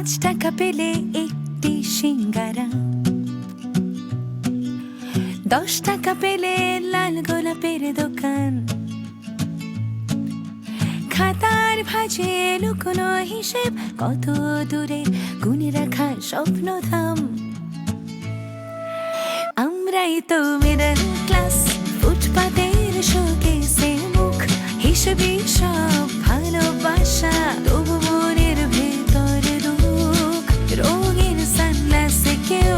টাকা পেলে একটি সিঙ্গারা, 10 টাকা পেলে লাল গোলাপের দোকান, খাতার ভাঁজে লুকোনো হিসেব, কত দূরে গুনে রাখা স্বপ্নধাম। আমরাই তো মিডল ক্লাস, ফুটপাতের শোকেসে মুখ, হিসেবে সব ভালোবাসা, তবু মনের ভেতর দুঃখ। রঙের সানগ্লাসে কেউ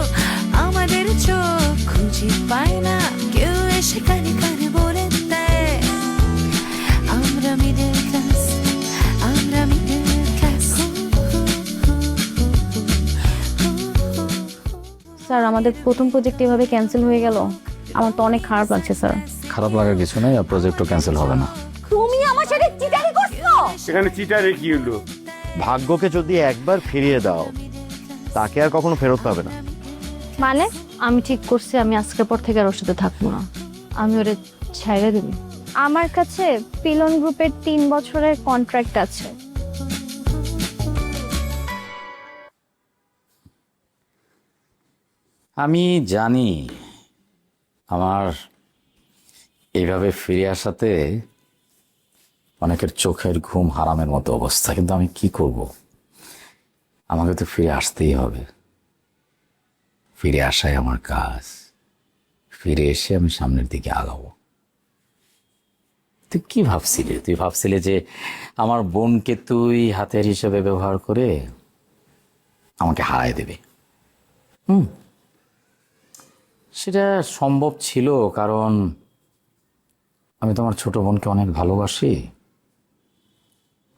আমাদের চোখ খুঁজে পায় না, কেউ এসে কানে কানে বলে দেয় আমরা মিডল ক্লাস, আমরা মিডল ক্লাস। স্যার আমাদের প্রথম প্রজেক্ট এভাবে ক্যান্সেল হয়ে গেল, আমার তো অনেক খারাপ লাগছে স্যার। খারাপ লাগার কিছু নেই, আর প্রজেক্টও ক্যান্সেল হবে না। তুমি আমার সাথে চিটারি করছো। এখানে চিটারে কি হলো? ভাগ্যকে যদি একবার ফিরিয়ে দাও তাকে আর কখনো ফেরত পাবে না। মানে আমি ঠিক করছি আমি আজকের পর থেকে আর ওর সাথে থাকবো না, আমি ওরে ছেড়ে দেব। আমার কাছে পিলন গ্রুপের 3 বছরের কন্ট্রাক্ট আছে। আমি জানি আমার এইভাবে ফিরে আসাতে অনেকের চোখের ঘুম হারামের মতো অবস্থা, কিন্তু আমি কি করব? আমাকে তো ফিরে আসতেই হবে। ফিরে আসাই আমার কাজ। ফিরে এসে আমি সামনের দিকে আগাবো। তুই কি ভাবছিলি? তুই ভাবছিলি যে আমার বোনকে তুই হাতের হিসেবে ব্যবহার করে আমাকে হারায় দেবে? সেটা সম্ভব ছিল, কারণ আমি তোমার ছোট বোনকে অনেক ভালোবাসি।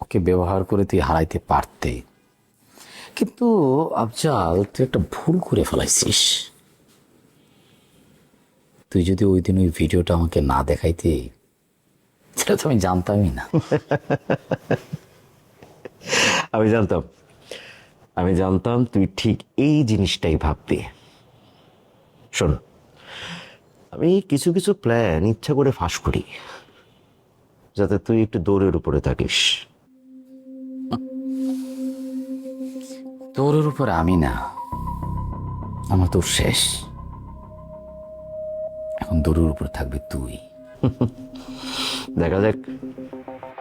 ওকে ব্যবহার করে তুই হারাইতে পারতে, কিন্তু আফজাল তুই একটা ভুল করে ফেলাইছিস। তুই যদি ওই দিন ওই ভিডিওটা আমাকে না দেখাইতে, সেটা তো আমি জানতামই না। আমি জানতাম তুই ঠিক এই জিনিসটাই ভাববি। শোন, আমি কিছু কিছু প্ল্যান ইচ্ছা করে ফাঁস করি যাতে তুই একটু দৌড়ের উপরে থাকিস। তোর উপরে আমি না, আমার তো শেষ। এখন দৌড়ের উপরে থাকবি তুই। দেখা যাক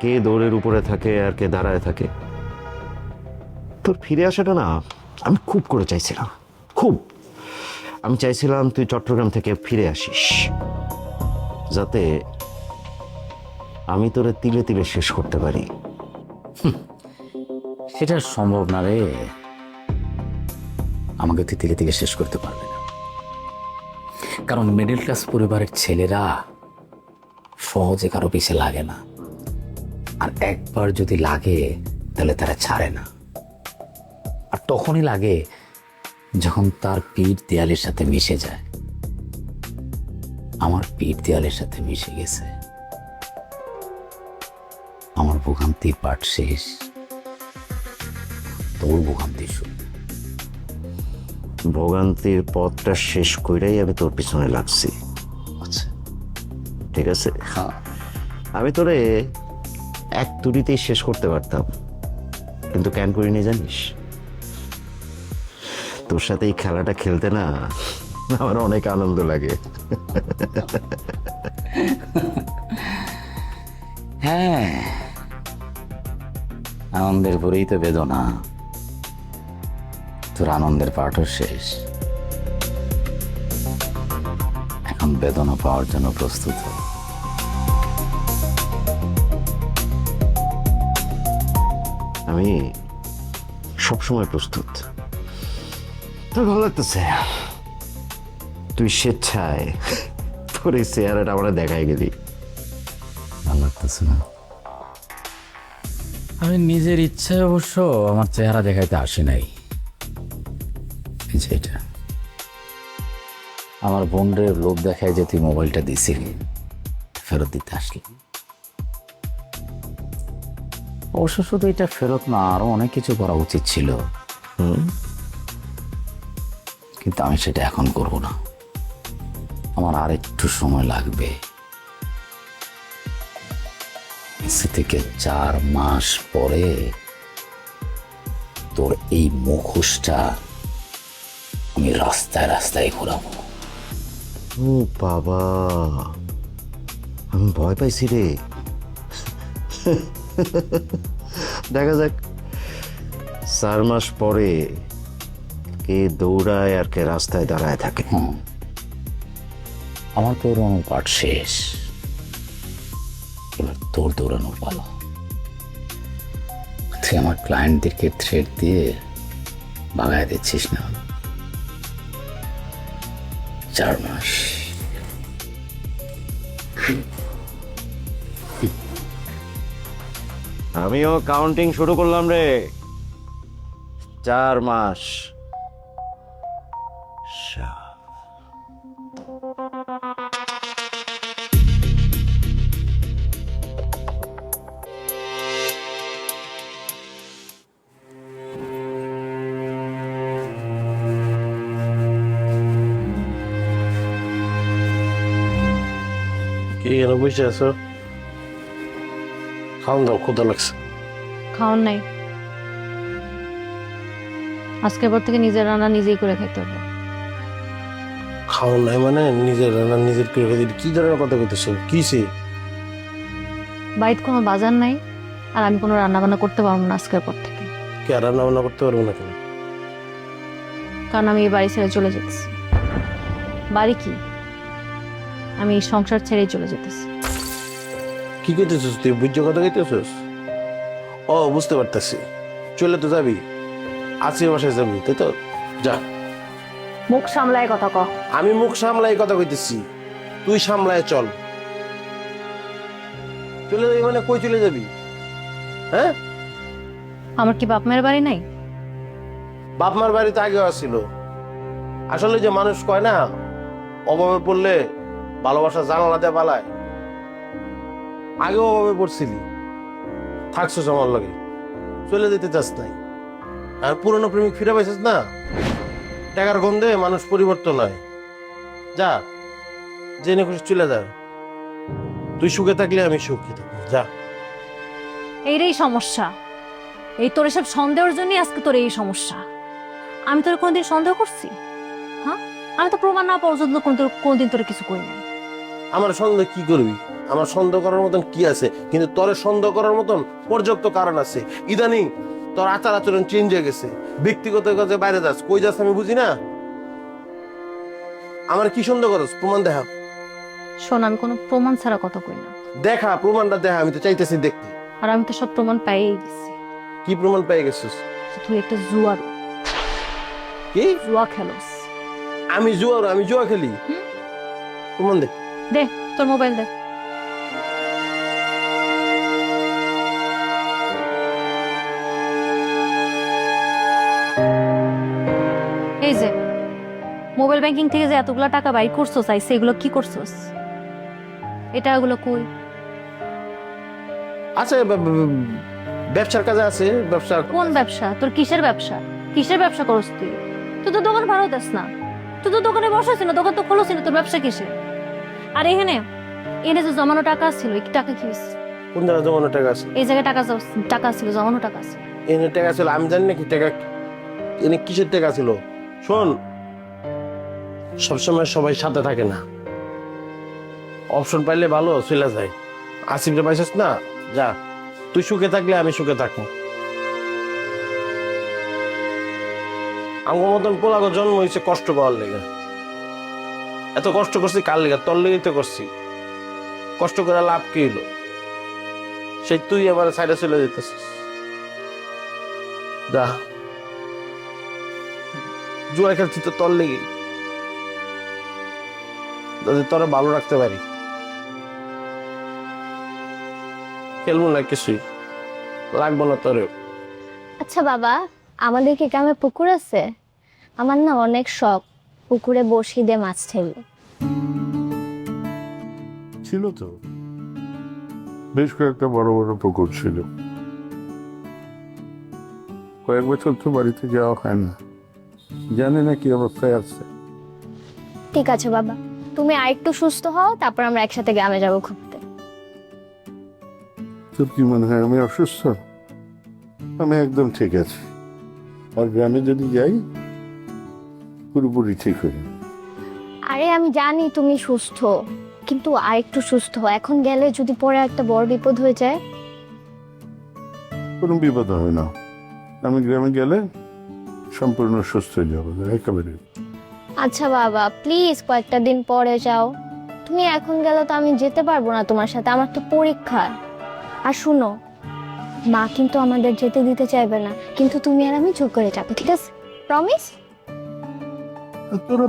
কে দৌড়ের উপরে থাকে আর কে দাঁড়ায় থাকে। তোর ফিরে আসাটা না আমি খুব করে চাইছিলাম, আমি চাইছিলাম তুই চট্টগ্রাম থেকে ফিরে আসিস, যাতে আমি তোরে তিলে তিলে শেষ করতে পারি। সেটা সম্ভব না রে, আমাকে তুই তিলে তিলে শেষ করতে পারবে না। কারণ মিডল ক্লাস পরিবারের ছেলেরা সহজে কারো পিছে লাগে না, আর একবার যদি লাগে তাহলে তারা ছাড়ে না। আর তখনই লাগে যখন তার পিঠ দেয়ালের সাথে মিশে যায়। আমার পিঠ দেয়ালের সাথে মিশে গেছে, আমার ভোগান্তির পাঠ শেষ, তোর ভোগান্তি শুরু। ভোগান্তির পথটা শেষ কইরাই আমি তোর পিছনে লাগছি। আচ্ছা, ঠিক আছে, হ্যাঁ, আমি তোরে এক তুড়িতেই শেষ করতে পারতাম, কিন্তু কেন করিনি জানিস? তোর সাথে এই খেলাটা খেলতে না আমার অনেক আনন্দ লাগে। হ্যাঁ, আনন্দের পরেই তো বেদনা। তোর আনন্দের পাঠও শেষ, এখন বেদনা পাওয়ার জন্য প্রস্তুত হ। আমি সবসময় প্রস্তুত। তোর ভালো লাগতেছে, তুই স্বেচ্ছায় তোর এই চেহারাটা আমরা দেখাই গেলি। ভালো লাগতেছে না? আমি নিজের ইচ্ছায় অবশ্য আমার চেহারা দেখাইতে আসি নাই। এই যে এটা, আমার বোনের লোভ দেখায় যে তুই মোবাইলটা দিছিলি, ফেরত দিতে আসলি। অবশ্য শুধু এটা ফেরত না, আরো অনেক কিছু করা উচিত ছিল, কিন্তু আমি সেটা এখন করব না। আমার আর একটু সময় লাগবে। থেকে 4 মাস পরে তোর এই মুখোশটা আমি রাস্তায় রাস্তায় ঘোরাবো। ও বাবা, আমি ভয় পাইছি রে। দেখা যাক 4 মাস পরে কে দৌড়ায় আর কে রাস্তায় দাঁড়ায় থাকে। আমার দৌড়ানোর পাঠ শেষ, এবার তোর দৌড়ানোর পালা। তুই আমার ক্লায়েন্টদেরকে থ্রেড দিয়ে ভাগায় দিচ্ছিস না। 4 মাস আমিও কাউন্টিং শুরু করলাম রে। 4 মাস। কি এখানে বসে আছো? খাওয়ান দাও, ক্ষুধা লাগছে। খাওয়ার নাই, আজকের পর থেকে নিজের রান্না নিজেই করে খাইতে হবে। খাওয়ান নাই মানে নিজের রান্না নিজের করে খেতে? কি ধরনের কথা কইতেছো? কিসে? বাড়িতে কোনো বাজার নাই, আর আমি কোনো রান্না বান্না করতে পারবো না আজকের পর থেকে। কে রান্না বান্না করতে পারবো না কেন? কারণ আমি এই বাড়ি ছেড়ে চলে যেতেছি। বাড়ি কি, আমি এই সংসার ছেড়েই চলে যেতেছি। কি কইতেছিস তুই? বুঝছো কথা কইতেছিস? ও, বুঝতে পারতেছি। চলে তো যাবি, আজকে বাসায় যাবি, তাই তো? যা। মুখ সামলায় কথা কও। আমি মুখ সামলাই কথা কইতেছি, তুই সামলায় চল। চলে যাবি মানে কই চলে যাবি? হ্যাঁ, আমার কি বাপ মায়ের বাড়ি নাই? বাপ মার বাড়িতে আগেও আসছিল। আসলে যে মানুষ কয় না, অভাবে পড়লে ভালোবাসা জানালা দিয়ে পালায়, আগেও অভাবে পড়ছিলি, থাকছিস আমার লাগে, চলে যেতে চাস নাই। আর পুরনো প্রেমিক ফিরে পাইছিস না, টাকার গন্ধে মানুষ পরিবর্তন হয়। যা, জেনে খুশি চলে যা। তুই সুখে থাকলে আমি সুখী থাকবো। যা। এইটাই সমস্যা, এই তোর এসব সন্দেহের জন্যই আজকে তোর এই সমস্যা। আমি তোর কোনোদিন সন্দেহ করছি? হ্যাঁ, আমি তো প্রমাণ না পর্যন্ত কোনোদিন তোর কিছু করি নাই। আমার সন্দেহ কি করবি? আমার সন্দেহ করার মতন কি আছে? কিন্তু তোর সন্দেহ করার মতন পর্যাপ্ত কারণ আছে। ইদানিং তোর আচার আচরণ চেঞ্জ হয়ে গেছে, ব্যক্তিগত কাজে বাইরে যাস, কই যাস আমি বুঝি না। আমার কি সন্দেহ করস? প্রমাণ দেখা। শোন, আমি কোনো প্রমাণ ছাড়া কথা কই না। দেখা, প্রমাণটা দেখা, আমি তো চাইতেছি দেখতে। আর আমি তো সব প্রমাণ পাইয়ে গেছি। কি প্রমাণ পেয়ে গেছিস? তুই একটা জুয়ার, কি জুয়া খেলোস। আমি জুয়া খেলি? প্রমাণ দে। দে তোর মোবাইল দে। এই যে মোবাইল ব্যাংকিং থেকে যে এতগুলা টাকা বাইর করছো চাইছে, এগুলো কি করছোস? এটা এগুলো কই? আছে, ব্যবসার কাজে আছে। ব্যবসা? কোন ব্যবসা? তোর কিসের ব্যবসা? কিসের ব্যবসা করছ তুই? তুই তো দোকান ভাড়া দিস না, তুই তো দোকানে বসাইছিস না, দোকান তো খোলছিস না, তোর ব্যবসা কিসের? আর এখানে এনে যে জমানো টাকা ছিল, এই টাকা কি হইছে? কোন জায়গায় জমানো টাকা আছে? এই জায়গায় টাকা ছিল, জমানো টাকা আছে। এনে টাকা ছিল? আমি জানি নাকি টাকা এনে কিসের টাকা ছিল। শোন, সবসময় সবাই সাথে থাকে না, অপশন পাইলে ভালো চলে যায়। আসিফরে পাইছিস না, যা। তুই সুখে থাকলে আমি সুখে থাকবো। আমার মতন পোলাগো জন্ম হয়েছে কষ্ট পাওয়ার লেগে। এত কষ্ট করছি কার লেগে? তোর লেগেই তো করছি। কষ্ট করে লাভ কি হলো? সেই তুই আমার সাইডে চলে যেতেছিস। যা, জুয়া খেলছি তো তোর লেগে, যদি তোরা ভালো রাখতে পারি। খেলবো না, কিছুই লাগবো না তোরেও। আচ্ছা বাবা, আমাদের কি গ্রামে পুকুর আছে? আমার না অনেক শখ পুকুরে বসি দিয়ে মাছ ছেড়ে। ছিল তো, বেশ কয়েকটা বড় বড় পুকুর ছিল। কয়েক বছর তো বাড়িতে যাওয়া হয় না, জানি না কি অবস্থায় আছে। ঠিক আছে বাবা, তুমি আরেকটু সুস্থ হও, তারপর আমরা একসাথে গ্রামে যাবো ঘুরতে। তোর কি মনে হয় আমি অসুস্থ? আমি একদম ঠিক আছি। আর গ্রামে যদি যাই পুরোপুরি ঠিক হয়ে যাবে। আরে আমি জানি তুমি সুস্থ, কিন্তু আরেকটু সুস্থ হও। এখন গেলে যদি পরে একটা বড় বিপদ হয়ে যায়। কোনো বিপদ হবে না, আমি গ্রামে গেলে সম্পূর্ণ সুস্থ হয়ে যাবো একেবারে। আচ্ছা বাবা, প্লিজ কয়েকটা দিন পরে যাও। তুমি এখন গেলে তো আমি যেতে পারবো না তোমার সাথে, আমার তো পরীক্ষা। আর শুনো, মা কিন্তু আমাদের যেতে দিতে চাইবে না, কিন্তু তুমি আর আমি চুপ করে যাবো, ঠিক আছে? প্রমিস? আর তোরা,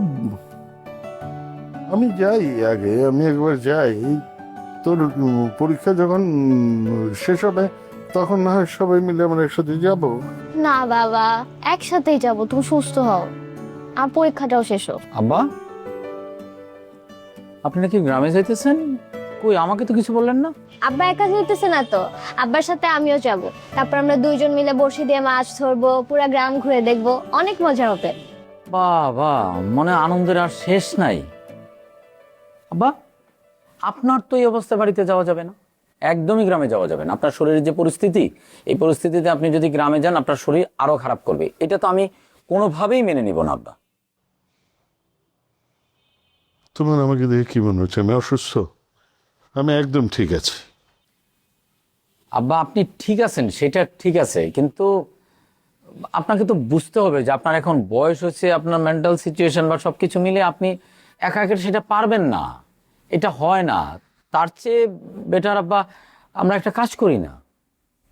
আমি যাই আগে, আমি একবার যাই, তোর পরীক্ষা যখন শেষ হবে তখন না হয় সবাই মিলে আমরা একসাথে যাবো। না বাবা, একসাথেই যাবো, তুমি সুস্থ হও আর পরীক্ষাটাও শেষ হোক। আব্বা, আপনি নাকি গ্রামে যাইতেছেন? কই, আমাকে তো কিছু বললেন না। আব্বা একা যেতেছে না তো, আব্বার সাথে আমিও যাব। তারপর আমরা দুইজন মিলে বসে দিয়ে মাছ ধরবো, পুরো গ্রাম ঘুরে দেখবো, অনেক মজা হবে। বাবা, মনে আনন্দের আর শেষ নাই। আব্বা, আপনার তো এই অবস্থা বাড়িতে যাওয়া যাবে না, একদমই গ্রামে যাওয়া যাবে না। আপনার শরীরের যে পরিস্থিতি, এই পরিস্থিতিতে আপনি যদি গ্রামে যান আপনার শরীর আরো খারাপ করবে। এটা তো আমি কোনোভাবেই মেনে নিব না আব্বা। তোমার আমাকে দেখে কি মনে হচ্ছে আমি অসুস্থ? আমি একদম ঠিক আছি। আব্বা, আপনি ঠিক আছেন, সেটা ঠিক আছে, কিন্তু আপনাকে তো বুঝতে হবে যে আপনার এখন বয়স হচ্ছে, আপনার মেন্টাল সিচুয়েশন বা সবকিছু মিলে আপনি একা একা সেটা পারবেন না, এটা হয় না। তার চেয়ে বেটার আব্বা আমরা একটা কাজ করি না,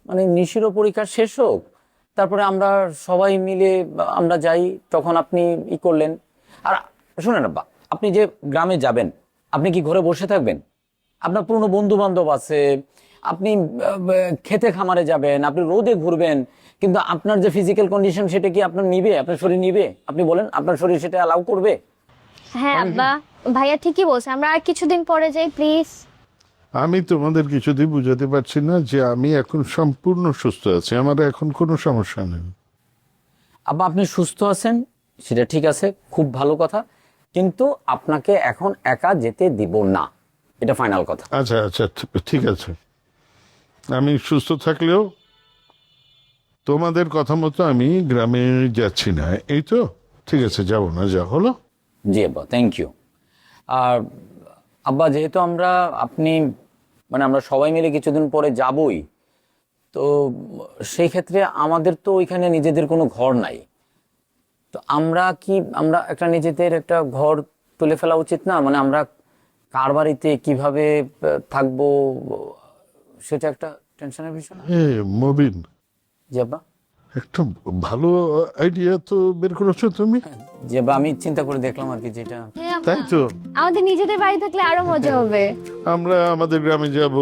মানে নিশিরও পরীক্ষা শেষ হোক, তারপরে আমরা সবাই মিলে আমরা যাই, তখন আপনি ই করলেন। আর শুনেন আব্বা, আপনি যে গ্রামে যাবেন, আপনি কি ঘরে বসে থাকবেন? আপনার পুরনো বন্ধু বান্ধব আছে, আপনি খেতে খামারে যাবেন, আপনি রোদে ঘুরবেন, কিন্তু আপনার যে ফিজিক্যাল কন্ডিশন সেটা কি আপনার নিবে? আপনার শরীর নিবে? আপনি বলেন, আপনার শরীর সেটা অ্যালাউ করবে? হ্যাঁ আব্বা, ভাইয়া ঠিকই বলছে, আমরা আর কিছুদিন পরে যাই প্লিজ। আমি তোমাদের কিছুতেই বুঝাতে পারছি না যে আমি এখন সম্পূর্ণ সুস্থ আছি, আমার এখন কোনো সমস্যা নেই। আব্বা, আপনি সুস্থ আছেন সেটা ঠিক আছে, খুব ভালো কথা, কিন্তু আপনাকে এখন একা যেতে দিব না, এটা ফাইনাল কথা। আচ্ছা আচ্ছা, ঠিক আছে, আমি সুস্থ থাকলেও তোমাদের কথা মতো আমি গ্রামে যাচ্ছি না, এই তো? ঠিক আছে, যাবো না, যা হলো। জি আব্বা, থ্যাংক ইউ। আর আব্বা, যেহেতু আমরা সবাই মিলে কিছুদিন পরে যাবই, তো সেই ক্ষেত্রে আমাদের তো ওইখানে নিজেদের কোনো ঘর নাই, তো আমরা একটা নিজেদের একটা ঘর তুলে ফেলা উচিত না? মানে আমরা কার বাড়িতে কিভাবে থাকবো সেটা একটা টেনশনের বিষয় না? মবিন, জি আব্বা। একটা ভালো আইডিয়া তো বের করেছো তুমি। জি আব্বা, আমি চিন্তা করে দেখলাম আর কি, যেটা হ্যাঁ আব্বা, তাই তো, আমাদের নিজেদের বাড়ি থাকলে আরো মজা হবে। আমরা আমাদের গ্রামে যাব,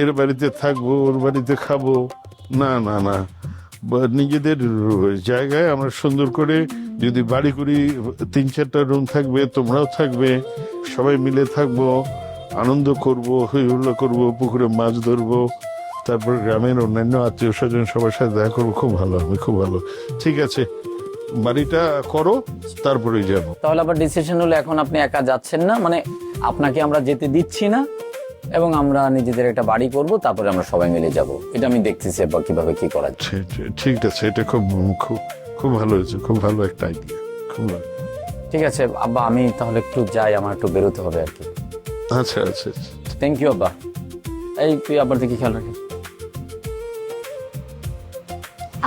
এর বাড়িতে থাকবো, ওর বাড়িতে খাবো, না না না, নিজেদের জায়গায় আমরা সুন্দর করে যদি বাড়ি করি, 3-4টা রুম থাকবে, তোমরাও থাকবে, সবাই মিলে থাকবো, আনন্দ করবো, হই হুল্লা করবো, পুকুরে মাছ ধরবো, তারপর গ্রামের অন্যান্য আত্মীয় স্বজন সবার সাথে দেখা করবো, খুব ভালো হবে, খুব ভালো। ঠিক আছে, বাড়িটা করো, তারপরে যাবো। তাহলে আবার ডিসিশন হলো এখন আপনি একা যাচ্ছেন না, মানে আপনাকে আমরা যেতে দিচ্ছি না, এবং আমরা নিজেদের একটা বাড়ি করব, তারপরে আমরা সবাই মিলে যাব। এটা আমি দেখতেছি আব্বা কিভাবে কি করা যায়। ঠিক আছে, এটা খুব খুব খুব ভালো হয়েছে, খুব ভালো একটা আইডিয়া, খুব ভালো। ঠিক আছে আব্বা, আমি তাহলে একটু যাই, আমার একটু বেরোতে হবে আর কি। আচ্ছা আচ্ছা, থ্যাংক ইউ আব্বা। এই তুই আবার দেখি খেয়াল রাখিস।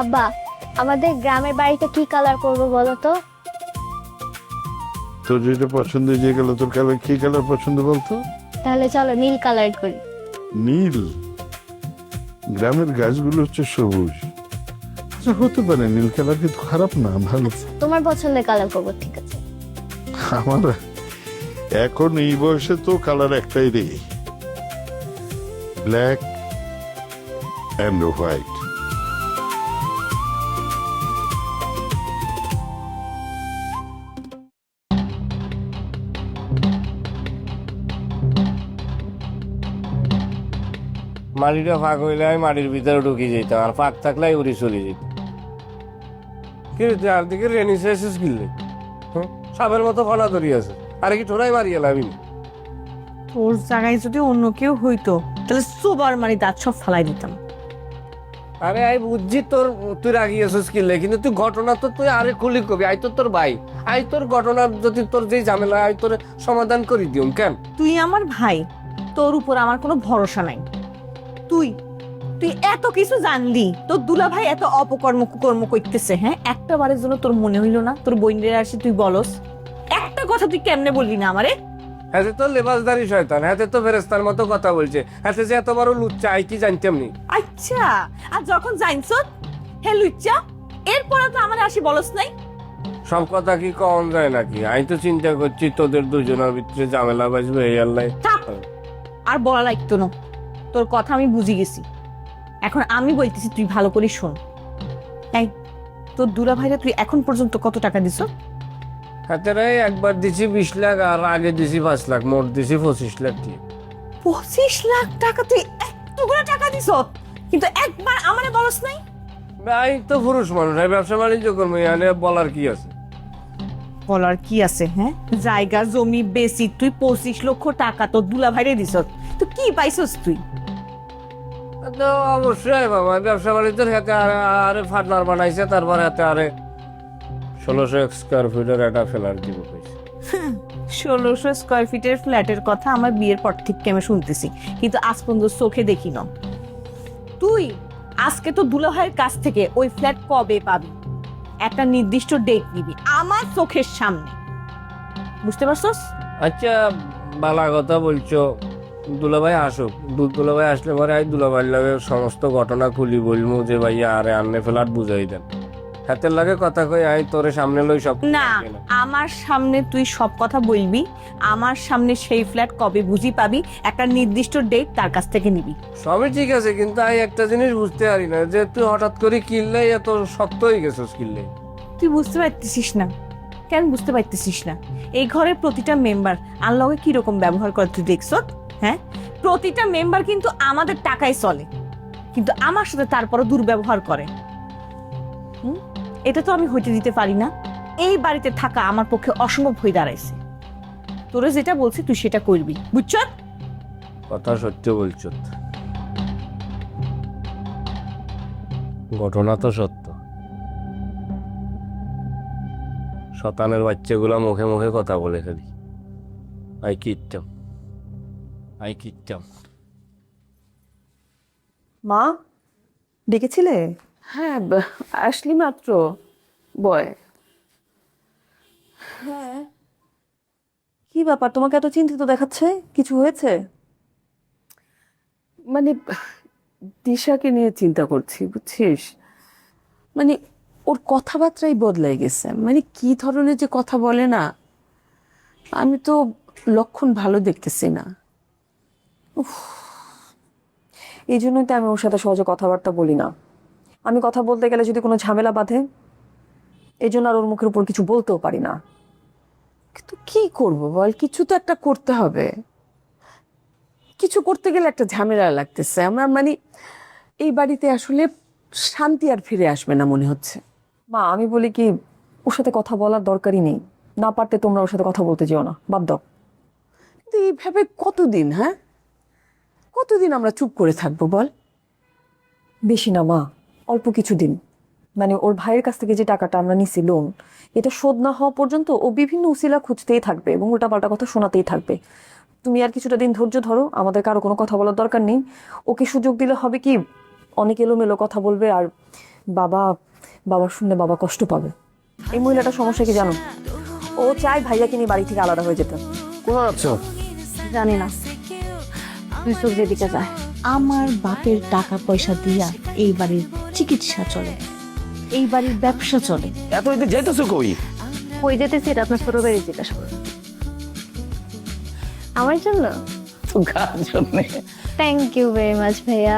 আব্বা, আমাদের গ্রামের বাড়িটা কি কালার করবো বলো তো? তোর যেটা পছন্দ হয়ে গেল, তোর কালার কি কালার পছন্দ বলতো? তাহলে চলো নীল কালার করি। নীল? গ্রামের গাছগুলো হচ্ছে সবুজ, আচ্ছা হতে পারে, নীল কালার কিন্তু খারাপ না, ভালো। তোমার পছন্দের কালার করবো, ঠিক আছে? আমার এখন এই বয়সে তো কালার একটাই রে, ব্ল্যাক অ্যান্ড হোয়াইট। মাটিটা ফাঁক হইলে আমি মাটির ভিতরে ঢুকে যেতাম, আর ফাঁক থাকলে উড়ি চলে যেত। কিন্তু আর দিকে রেনি শেষ কিনলে সাপের মতো ফনা ধরি আছে, আরে কি ঠোরাই মারি এলাম। তোর জায়গায় যদি অন্য কেউ হইতো তাহলে সুবার মারি দাঁত সব ফালাই দিতাম। আরে আই বুঝছি তুই রাগি আছিস কিলে, কিন্তু তুই ঘটনা তো তুই আরে খুলি কবি। আই তো তোর ভাই, আই তোর ঘটনা যদি তোর যেই ঝামেলা আই তোর সমাধান করে দিও কেন? তুই আমার ভাই, তোর উপর আমার কোনো ভরসা নাই। তুই তুই এত কিছু জানলি, তোর দুলা ভাই এত অপকর্ম কুকর্ম করতেছে, হ্যাঁ একটা বারের জন্য তোর মনে হইল না তোর বইনের আসে তুই বলস? একটা কথা তুই কেমনে বললি না আমারে? হাতে তো লেবাসদারি শয়তান, হাতে তো ফেরেস্তার মতো কথা বলছে, হাতে যে এত বড় লুচ্চা আই কি জানতাম নি। আচ্ছা, আর যখন জানছ হে লুচ্চা, এরপরে তো আমার আসি বলস নাই? সব কথা কি কম যায় নাকি? আমি তো চিন্তা করছি তোদের দুজনের ভিতরে ঝামেলা বাজবে এই আল্লাহ। থাক, আর বলা লাগতো না, তোর কথা আমি বুঝে গেছি। এখন আমি বলতেছি, তুই ভালো করে শোন। এই তোর দুলা ভাইরা তুই এখন পর্যন্ত কত টাকা দিছ? হাতে রে একবার দিছি 20 লাখ, আর আগে দিছি 5 লাখ, মোট দিছি 25 লাখ। 25 লাখ টাকা তুই এতগুলো টাকা দিছ, কিন্তু একবার আমারে বলস নাই? আমি তো পুরুষ মানুষ, আমি ব্যবসা বাণিজ্য করবো, এখানে বলার কি আছে? বলার কি আছে? হ্যাঁ, জায়গা জমি বেশি তুই 25 লক্ষ টাকা তোর দুলা ভাইরে দিছ, তো কি পাইছস তুই? তো অবশ্যই বাবা, ব্যবসা বাণিজ্যের হাতে আরে পার্টনার বানাইছে, তারপর হাতে আরে 1600 স্কোয়ার ফিটের একটা ফ্ল্যাট দিব কইছে। 1600 স্কয়ার ফিটের ফ্ল্যাটের কথা আমার বিয়ের পর থেকে আমি শুনতেছি, কিন্তু আজ পর্যন্ত চোখে দেখি না। তুই আজকে তো দুলা ভাইয়ের কাছ থেকে ওই ফ্ল্যাট কবে পাবি? একটা নির্দিষ্ট ডেট নিবি আমার চোখের সামনে, বুঝতে পারছস? আচ্ছা, ভালো কথা বলছো, দুলাভাই আসুক, দুলাভাই আসলে পরে আমি দুলাভাইয়ের লাগে সমস্ত ঘটনা খুলি বলবো যে ভাইয়া আরে আন্নে ফ্ল্যাট বুঝাই দেন, হাতের লাগে কথা কই আই তোরে সামনে লই সব। না, আমার সামনে তুই সব কথা বলবি, আমার সামনে সেই ফ্ল্যাট কবে বুঝি পাবি, একটা নির্দিষ্ট ডেট তার কাছ থেকে নিবি। সবই ঠিক আছে, কিন্তু আমি একটা জিনিস বুঝতে পারি না যে তুই হঠাৎ করে কিনলে এত শক্ত হয়ে গেছিস কিনলে। তুই বুঝতে পারতেছিস না? কেন বুঝতে পারতেছিস না? এই ঘরের প্রতিটা মেম্বার আল্লাহকে কিরকম ব্যবহার করে তুই দেখছ? হ্যাঁ, প্রতিটা মেম্বার কিন্তু আমাদের টাকায় চলে, কিন্তু আমার সাথে তারপরও দুর্ব্যবহার করে। এটা তো আমি হইতে দিতে পারি না। এই বাড়িতে থাকা আমার পক্ষে অসম্ভব হয়ে দাঁড়াইছে। তোরে যেটা বলছি তুই সেটা করবি, বুঝছ? কথা সত্য বলছ, ঘটনা তো সত্য। শতানের বাচ্চাগুলা মুখে মুখে কথা বলে খালি আই কিটতাম। মা ডেকেছিলে? হ্যাঁ, আসলি মাত্র বয়। হ্যাঁ, কি ব্যাপার তোমাকে এত চিন্তিত দেখাচ্ছে? কিছু হয়েছে? মানে দিশাকে নিয়ে চিন্তা করছি, বুঝছিস? মানে ওর কথাবার্তাই বদলাই গেছে, মানে কি ধরনের যে কথা বলে না, আমি তো লক্ষণ ভালো দেখতেছি না। এই জন্যই তো আমি ওর সাথে সহজে কথাবার্তা বলি না। আমি কথা বলতে গেলে যদি কোনো ঝামেলা বাঁধে, এই জন্য আর ওর মুখের উপর কিছু বলতেও পারি না। কিন্তু কি করব বল, কিছু তো একটা করতে হবে। কিছু করতে গেলে একটা ঝামেলা লাগতেছে আমার, মানে এই বাড়িতে আসলে শান্তি আর ফিরে আসবে না মনে হচ্ছে। মা আমি বলি কি, ওর সাথে কথা বলার দরকারই নেই, না পারতে তোমরা ওর সাথে কথা বলতে যেও না, বাদ দাও। কিন্তু এইভাবে কতদিন, হ্যাঁ কতদিন আমরা চুপ করে থাকবো বল? বেশি না মা, অল্প কিছু দিন। মানে ওর ভাইয়ের কাছ থেকে যে টাকাটা আমরা নিছি লোন, এটা শোধ না হওয়া পর্যন্ত ও বিভিন্ন উসিলা খুঁজতেই থাকবে এবং উল্টাপাল্টা কথা শোনাতেই থাকবে। তুমি আর কিছুটা দিন ধৈর্য ধরো, আমাদের কারো কোনো কথা বলার দরকার নেই। ওকে সুযোগ দিলে হবে কি, অনেক এলোমেলো কথা বলবে, আর বাবা শুনলে বাবা কষ্ট পাবে। এই মহিলাটার সমস্যা কি জানো? ও চায় ভাইয়াকে নিয়ে বাড়ি থেকে আলাদা হয়ে যেতে। কোথায় যাচ্ছ? জানি না, তুই চোখ যেদিকে যায়। আমার বাপের টাকা পয়সা দিয়া এই বাড়ির চিকিৎসা চলে, এই বাড়ির ব্যবসা চলে। এত এতে যাইতেছো কই? কই যেতেছি এটা আপনার ছোট বাড়ি জিজ্ঞাসা করুন। আমার জন্য তো কার জন্য? থ্যাংক ইউ ভেরি মাচ ভাইয়া।